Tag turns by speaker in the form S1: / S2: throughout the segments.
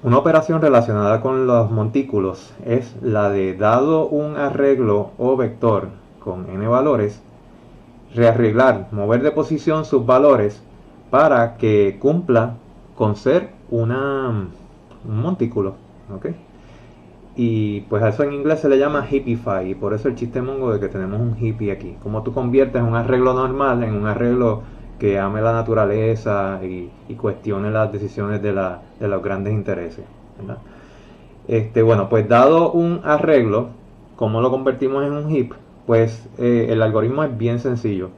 S1: Una operación relacionada con los montículos es la de, dado un arreglo o vector con n valores, rearreglar, mover de posición sus valores para que cumpla con ser un montículo. ¿Ok? Y pues a eso en inglés se le llama hippify, y por eso el chiste mongo de que tenemos un hippie aquí. Como tú conviertes un arreglo normal en un arreglo que ame la naturaleza y cuestione las decisiones de los grandes intereses, ¿verdad? Bueno, pues dado un arreglo, ¿cómo lo convertimos en un heap? Pues el algoritmo es bien sencillo.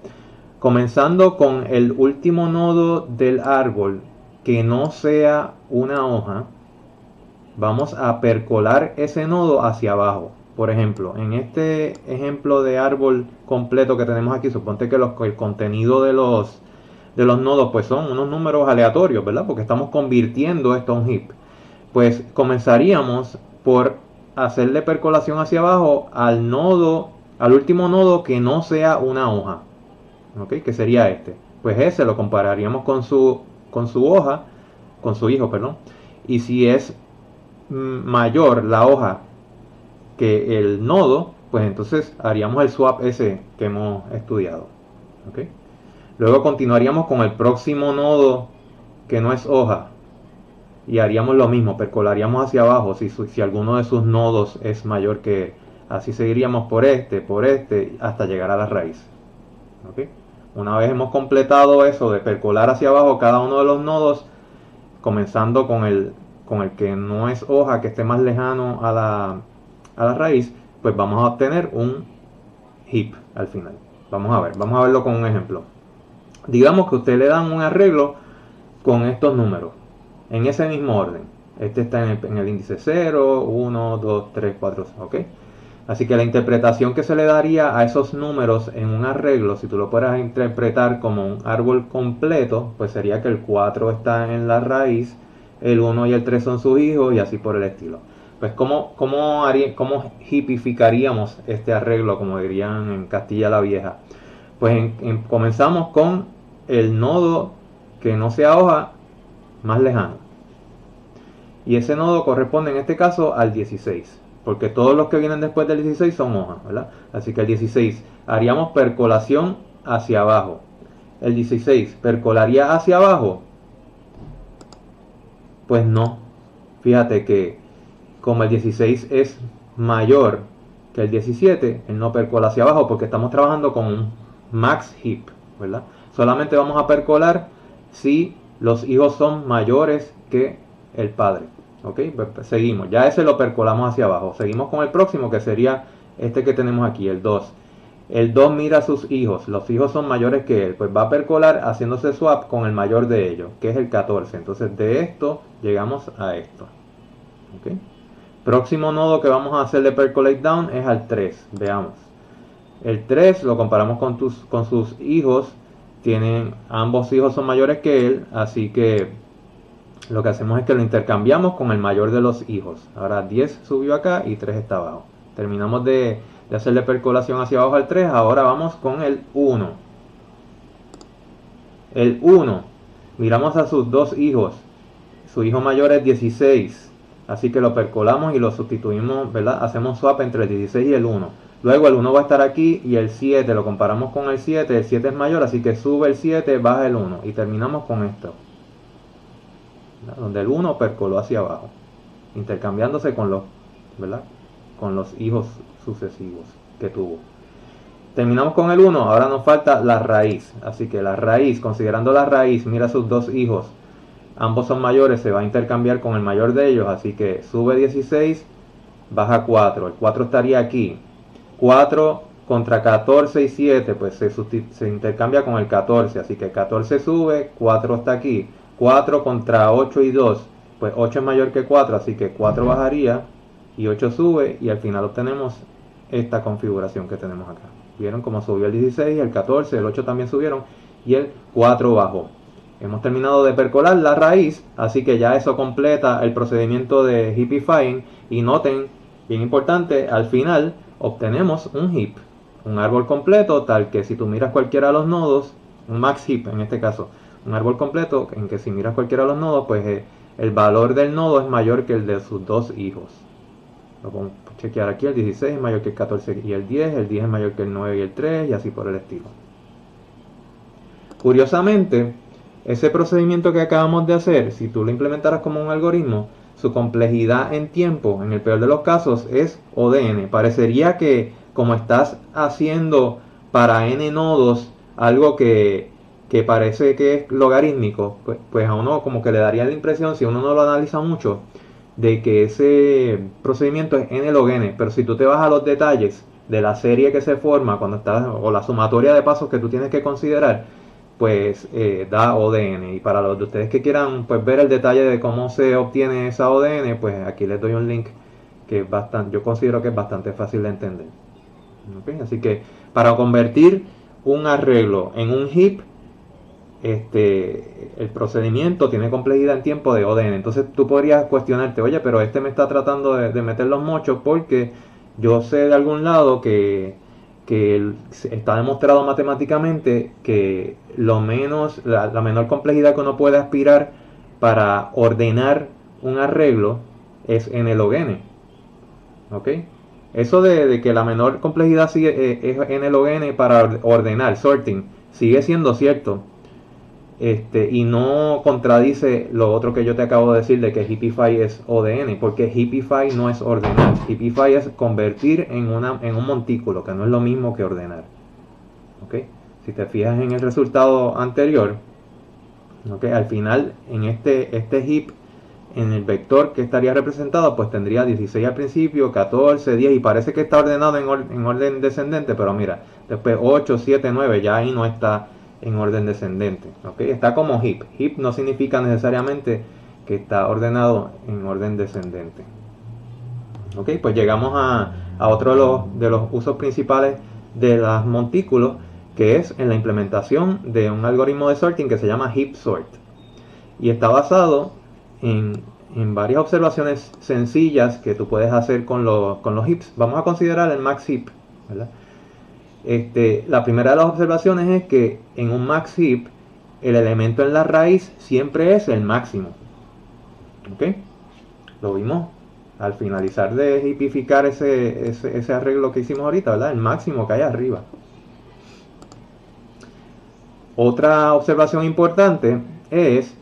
S1: Comenzando con el último nodo del árbol que no sea una hoja, vamos a percolar ese nodo hacia abajo. Por ejemplo, en este ejemplo de árbol completo que tenemos aquí, suponte que el contenido de los nodos pues son unos números aleatorios, ¿verdad? Porque estamos convirtiendo esto a un heap. Pues comenzaríamos por hacerle percolación hacia abajo al nodo, al último nodo que no sea una hoja, ¿ok? Que sería este. Pues ese lo compararíamos con su hoja, con su hijo, perdón. Y si es mayor la hoja que el nodo, pues entonces haríamos el swap ese que hemos estudiado. ¿Ok? Luego continuaríamos con el próximo nodo que no es hoja y haríamos lo mismo, percolaríamos hacia abajo si alguno de sus nodos es mayor que así seguiríamos por este hasta llegar a la raíz. ¿Ok? Una vez hemos completado eso de percolar hacia abajo cada uno de los nodos, comenzando con el que no es hoja, que esté más lejano a la raíz, pues vamos a obtener un heap al final. Vamos a verlo con un ejemplo. Digamos que usted le dan un arreglo con estos números, en ese mismo orden. Este está en el índice 0, 1, 2, 3, 4, ¿ok? Así que la interpretación que se le daría a esos números en un arreglo, si tú lo puedes interpretar como un árbol completo, pues sería que el 4 está en la raíz, el 1 y el 3 son sus hijos y así por el estilo. Pues ¿cómo hipificaríamos este arreglo, como dirían en Castilla la Vieja? Pues comenzamos con el nodo que no sea hoja más lejano. Y ese nodo corresponde en este caso al 16, porque todos los que vienen después del 16 son hojas, ¿verdad? Así que el 16 haríamos percolación hacia abajo. El 16 percolaría hacia abajo. Pues no. Fíjate que como el 16 es mayor que el 17, él no percola hacia abajo porque estamos trabajando con un max heap, ¿verdad? Solamente vamos a percolar si los hijos son mayores que el padre. ¿Ok? Pues seguimos. Ya ese lo percolamos hacia abajo. Seguimos con el próximo que sería este que tenemos aquí, el 2. El 2 mira a sus hijos. Los hijos son mayores que él. Pues va a percolar haciéndose swap con el mayor de ellos, que es el 14. Entonces de esto llegamos a esto. ¿Ok? Próximo nodo que vamos a hacer de percolate down es al 3. Veamos. El 3 lo comparamos con sus hijos. Ambos hijos son mayores que él, así que lo que hacemos es que lo intercambiamos con el mayor de los hijos. Ahora 10 subió acá y 3 está abajo. Terminamos de hacerle percolación hacia abajo al 3. Ahora vamos con el 1. El 1. Miramos a sus dos hijos. Su hijo mayor es 16. Así que lo percolamos y lo sustituimos, ¿verdad? Hacemos swap entre el 16 y el 1. Luego el 1 va a estar aquí y el 7 lo comparamos con el 7. El 7 es mayor, así que sube el 7, baja el 1. Y terminamos con esto, ¿verdad? Donde el 1 percoló hacia abajo, intercambiándose con los, ¿verdad? Con los hijos sucesivos que tuvo. Terminamos con el 1, ahora nos falta la raíz. Así que la raíz, considerando la raíz, mira a sus dos hijos. Ambos son mayores, se va a intercambiar con el mayor de ellos, así que sube 16, baja 4. El 4 estaría aquí. 4 contra 14 y 7, pues se intercambia con el 14, así que 14 sube, 4 está aquí. 4 contra 8 y 2, pues 8 es mayor que 4, así que 4 bajaría y 8 sube y al final obtenemos esta configuración que tenemos acá. ¿Vieron cómo subió el 16, el 14, el 8 también subieron y el 4 bajó? Hemos terminado de percolar la raíz, así que ya eso completa el procedimiento de hippifying. Y noten, bien importante, al final obtenemos un heap, un árbol completo, tal que si tú miras cualquiera de los nodos, un max heap en este caso, un árbol completo en que si miras cualquiera de los nodos, pues el valor del nodo es mayor que el de sus dos hijos. Lo podemos chequear aquí, el 16 es mayor que el 14 y el 10 es mayor que el 9 y el 3 y así por el estilo. Curiosamente, ese procedimiento que acabamos de hacer, si tú lo implementaras como un algoritmo, su complejidad en tiempo, en el peor de los casos, es O de n. Parecería que como estás haciendo para n nodos algo que parece que es logarítmico, pues a uno como que le daría la impresión, si uno no lo analiza mucho, de que ese procedimiento es n log n. Pero si tú te vas a los detalles de la serie que se forma cuando estás, o la sumatoria de pasos que tú tienes que considerar, pues da O de n. Y para los de ustedes que quieran pues ver el detalle de cómo se obtiene esa O de n, pues aquí les doy un link que es bastante, yo considero que es bastante fácil de entender. ¿Okay? Así que para convertir un arreglo en un heap, el procedimiento tiene complejidad en tiempo de O de n. Entonces tú podrías cuestionarte, oye, pero este me está tratando de meter los mochos porque yo sé de algún lado que está demostrado matemáticamente que la menor complejidad que uno puede aspirar para ordenar un arreglo es n log n. ¿Ok? Eso de que la menor complejidad es n log n para ordenar, sorting, sigue siendo cierto. Y no contradice lo otro que yo te acabo de decir de que Heapify es O de n, porque Heapify no es ordenar. Heapify es convertir en un montículo, que no es lo mismo que ordenar. ¿Okay? Si te fijas en el resultado anterior, ¿okay? Al final en este heap, en el vector que estaría representado, pues tendría 16 al principio, 14, 10, y parece que está ordenado en orden descendente, pero mira, después 8, 7, 9, ya ahí no está en orden descendente. ¿Okay? Está como heap. Heap no significa necesariamente que está ordenado en orden descendente. ¿Okay? Pues llegamos a otro de los usos principales de los montículos, que es en la implementación de un algoritmo de sorting que se llama heap sort. Y está basado en varias observaciones sencillas que tú puedes hacer con los heaps. Vamos a considerar el max heap, ¿verdad? La primera de las observaciones es que en un max heap el elemento en la raíz siempre es el máximo. ¿Ok? Lo vimos al finalizar de heapificar ese arreglo que hicimos ahorita, ¿verdad? El máximo que hay arriba. Otra observación importante es,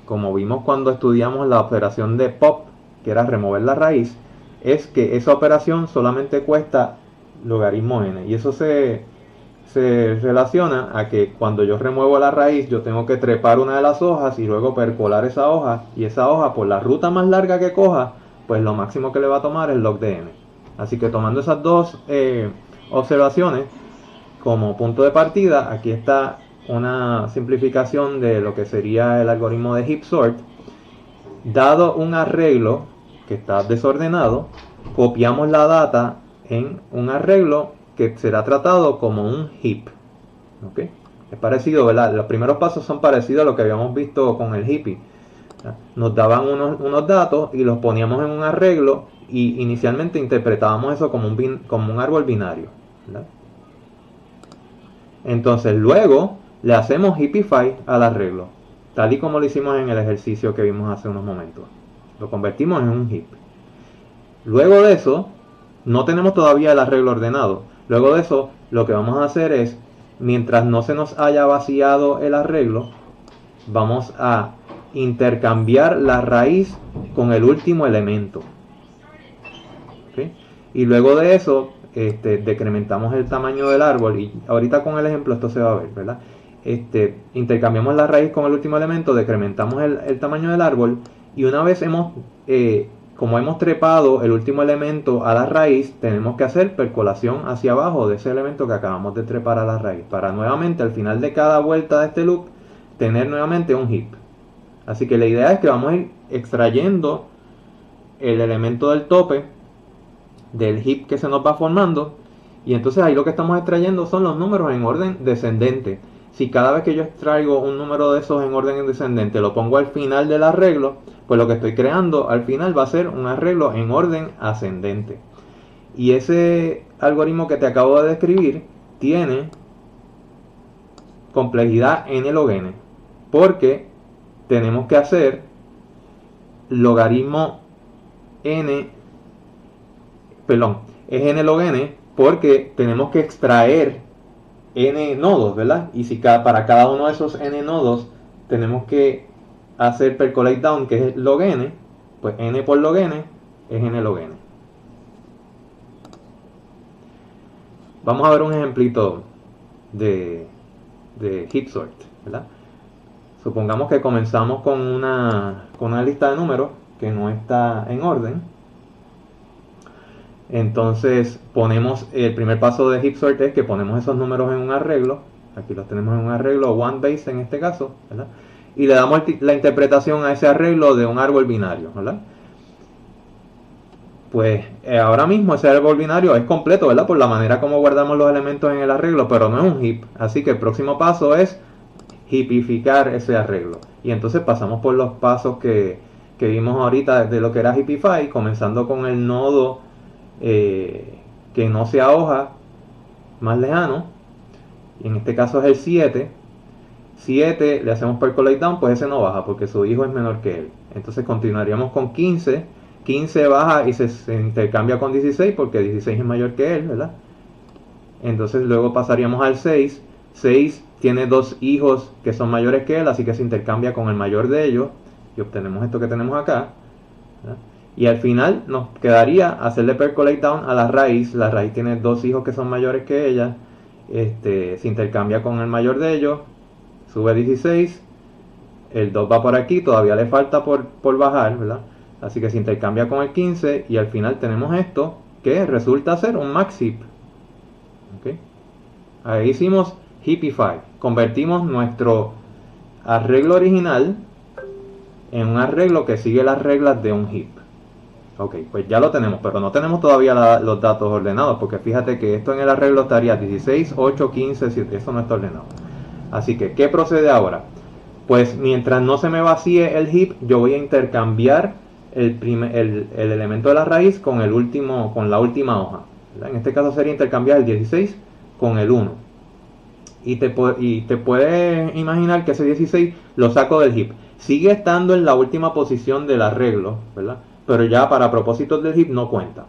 S1: como vimos cuando estudiamos la operación de pop, que era remover la raíz, es que esa operación solamente cuesta logaritmo n. Y eso se relaciona a que cuando yo remuevo la raíz, yo tengo que trepar una de las hojas y luego percolar esa hoja. Y esa hoja, por la ruta más larga que coja, pues lo máximo que le va a tomar es log de n. Así que tomando esas dos observaciones como punto de partida, aquí está una simplificación de lo que sería el algoritmo de heap sort. Dado un arreglo que está desordenado, copiamos la data en un arreglo que será tratado como un heap. ¿Okay? Es parecido, ¿verdad? Los primeros pasos son parecidos a lo que habíamos visto con el Heapy. Nos daban unos datos y los poníamos en un arreglo y inicialmente interpretábamos eso como un árbol binario, ¿verdad? Entonces luego le hacemos Heapify al arreglo, tal y como lo hicimos en el ejercicio que vimos hace unos momentos. Lo convertimos en un heap. Luego de eso, no tenemos todavía el arreglo ordenado. Luego de eso, lo que vamos a hacer es, mientras no se nos haya vaciado el arreglo, vamos a intercambiar la raíz con el último elemento. ¿Okay? Y luego de eso, decrementamos el tamaño del árbol. Y ahorita con el ejemplo esto se va a ver, ¿verdad? Intercambiamos la raíz con el último elemento, decrementamos el tamaño del árbol. Y una vez como hemos trepado el último elemento a la raíz, tenemos que hacer percolación hacia abajo de ese elemento que acabamos de trepar a la raíz, para nuevamente al final de cada vuelta de este loop tener nuevamente un heap. Así que la idea es que vamos a ir extrayendo el elemento del tope del heap que se nos va formando, y entonces ahí lo que estamos extrayendo son los números en orden descendente. Si cada vez que yo extraigo un número de esos en orden descendente lo pongo al final del arreglo, pues lo que estoy creando al final va a ser un arreglo en orden ascendente. Y ese algoritmo que te acabo de describir tiene complejidad n log n, porque tenemos que hacer logaritmo n, perdón, es n log n porque tenemos que extraer n nodos, ¿verdad? Y si para cada uno de esos n nodos tenemos que hacer percolate down, que es log n, pues n por log n es n log n. Vamos a ver un ejemplito de heap sort, ¿verdad? Supongamos que comenzamos con una lista de números que no está en orden. Entonces ponemos, el primer paso de heap sort es que ponemos esos números en un arreglo. Aquí los tenemos en un arreglo one base en este caso, ¿verdad? Y le damos la interpretación a ese arreglo de un árbol binario, ¿verdad? Pues ahora mismo ese árbol binario es completo, ¿verdad? Por la manera como guardamos los elementos en el arreglo, pero no es un heap. Así que el próximo paso es heapificar ese arreglo. Y entonces pasamos por los pasos que vimos ahorita de lo que era heapify, comenzando con el nodo que no sea hoja más lejano. Y en este caso es el 7. 7 le hacemos percolate down, pues ese no baja porque su hijo es menor que él. Entonces continuaríamos con 15. 15 baja y se intercambia con 16 porque 16 es mayor que él, ¿verdad? Entonces luego pasaríamos al 6. 6 tiene dos hijos que son mayores que él, así que se intercambia con el mayor de ellos y obtenemos esto que tenemos acá, ¿verdad? Y al final nos quedaría hacerle percolate down a la raíz. La raíz tiene dos hijos que son mayores que ella, se intercambia con el mayor de ellos, sube 16, el 2 va por aquí, todavía le falta por bajar, ¿verdad? Así que se intercambia con el 15 y al final tenemos esto que resulta ser un max heap. ¿Okay? Ahí hicimos heapify, convertimos nuestro arreglo original en un arreglo que sigue las reglas de un heap. Ok, pues ya lo tenemos, pero no tenemos todavía los datos ordenados, porque fíjate que esto en el arreglo estaría 16, 8, 15, 7, eso no está ordenado. Así que, ¿qué procede ahora? Pues mientras no se me vacíe el heap, yo voy a intercambiar el elemento de la raíz con la última hoja, ¿verdad? En este caso sería intercambiar el 16 con el 1. Y te puedes imaginar que ese 16 lo saco del heap. Sigue estando en la última posición del arreglo, ¿verdad? Pero ya para propósitos del heap no cuenta.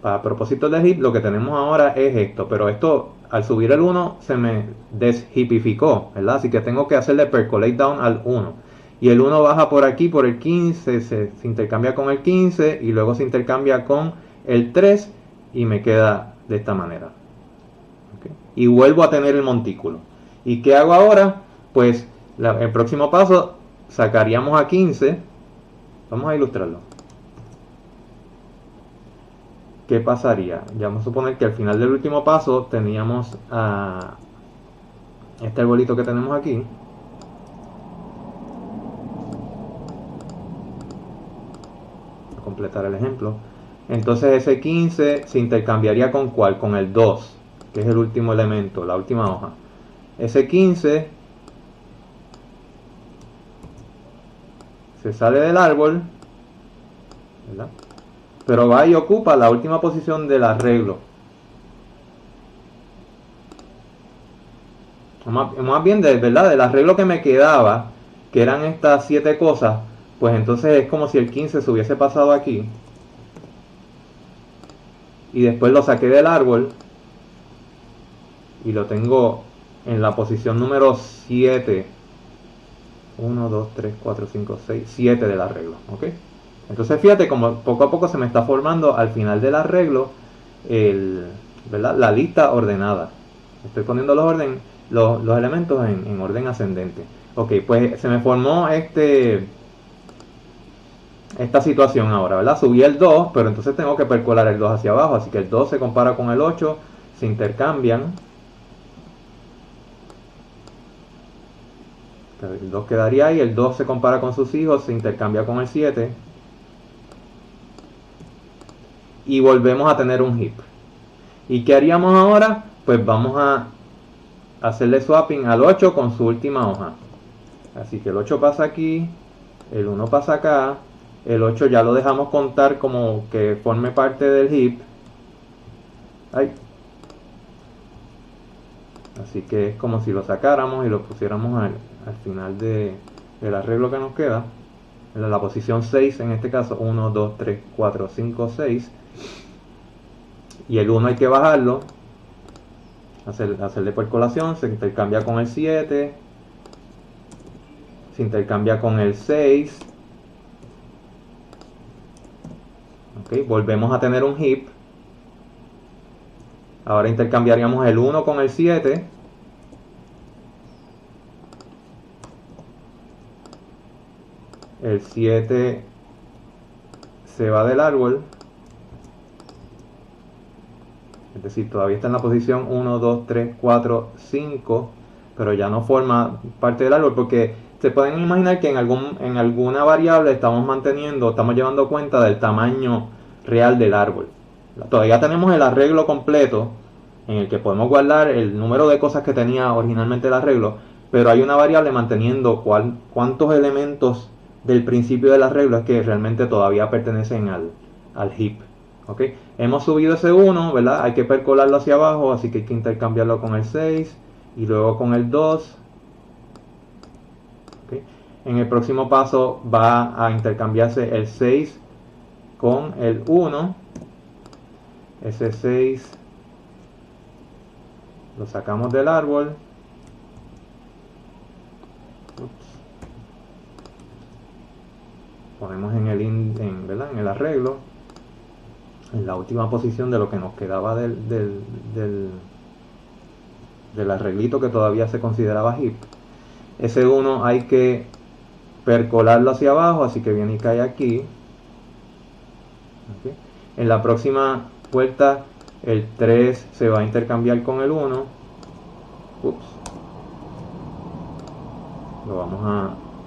S1: Para propósitos del heap lo que tenemos ahora es esto. Pero esto, al subir el 1, se me desheapificó, ¿verdad? Así que tengo que hacerle percolate down al 1. Y el 1 baja por aquí, por el 15, se intercambia con el 15 y luego se intercambia con el 3 y me queda de esta manera. Y vuelvo a tener el montículo. ¿Y qué hago ahora? Pues el próximo paso sacaríamos a 15. Vamos a ilustrarlo. ¿Qué pasaría? Ya vamos a suponer que al final del último paso teníamos a este arbolito que tenemos aquí. Voy a completar el ejemplo. Entonces ese 15 se intercambiaría con ¿cuál? Con el 2, que es el último elemento, la última hoja. Ese 15 se sale del árbol, ¿verdad? Pero va y ocupa la última posición del arreglo. Más bien, ¿verdad? Del arreglo que me quedaba, que eran estas 7 cosas, pues entonces es como si el 15 se hubiese pasado aquí. Y después lo saqué del árbol y lo tengo en la posición número 7. 1, 2, 3, 4, 5, 6, 7 del arreglo, ¿ok? Entonces fíjate como poco a poco se me está formando al final del arreglo ¿verdad? La lista ordenada. Estoy poniendo los elementos en orden ascendente. Ok, pues se me formó esta situación ahora, ¿verdad? Subí el 2, pero entonces tengo que percolar el 2 hacia abajo, así que el 2 se compara con el 8, se intercambian. El 2 quedaría ahí, el 2 se compara con sus hijos, se intercambia con el 7. Y volvemos a tener un heap. ¿Y qué haríamos ahora? Pues vamos a hacerle swapping al 8 con su última hoja. Así que el 8 pasa aquí, el 1 pasa acá, el 8 ya lo dejamos contar como que forme parte del heap. Ay. Así que es como si lo sacáramos y lo pusiéramos al final del arreglo que nos queda. la posición 6 en este caso, 1, 2, 3, 4, 5, 6, y el 1 hay que bajarlo, hacerle percolación, se intercambia con el 7, se intercambia con el 6, ok, volvemos a tener un heap, ahora intercambiaríamos el 1 con el 7, el 7 se va del árbol, es decir, todavía está en la posición 1, 2, 3, 4, 5, pero ya no forma parte del árbol, porque se pueden imaginar que en alguna variable estamos llevando cuenta del tamaño real del árbol. Todavía tenemos el arreglo completo, en el que podemos guardar el número de cosas que tenía originalmente el arreglo, pero hay una variable manteniendo cuántos elementos del principio del arreglo es que realmente todavía pertenecen al heap. ¿Okay? Hemos subido ese 1, ¿verdad? Hay que percolarlo hacia abajo, así que hay que intercambiarlo con el 6 y luego con el 2. ¿Okay? En el próximo paso va a intercambiarse el 6 con el 1. Ese 6 lo sacamos del árbol. Ponemos en el arreglo, en la última posición de lo que nos quedaba del arreglito que todavía se consideraba heap. Ese 1 hay que percolarlo hacia abajo, así que viene y cae aquí. ¿Okay? En la próxima vuelta el 3 se va a intercambiar con el 1. Ups. Lo vamos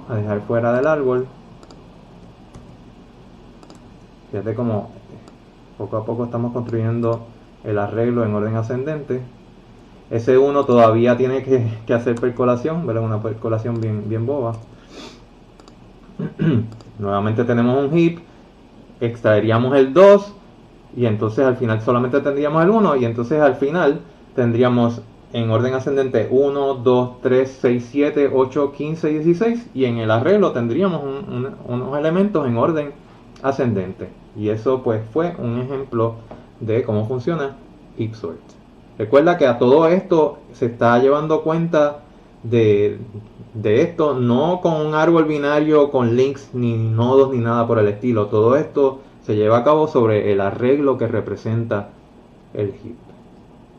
S1: a dejar fuera del árbol. Fíjate como poco a poco estamos construyendo el arreglo en orden ascendente. Ese 1 todavía tiene que hacer percolación, ¿verdad? Una percolación bien boba. Nuevamente tenemos un heap, extraeríamos el 2 y entonces al final solamente tendríamos el 1 y entonces al final tendríamos en orden ascendente 1, 2, 3, 6, 7, 8, 15, 16 y en el arreglo tendríamos unos elementos en orden ascendente. Y eso pues fue un ejemplo de cómo funciona heap sort. Recuerda que a todo esto se está llevando cuenta de esto no con un árbol binario con links ni nodos ni nada por el estilo. Todo esto se lleva a cabo sobre el arreglo que representa el heap.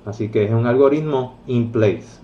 S1: Así que es un algoritmo in place.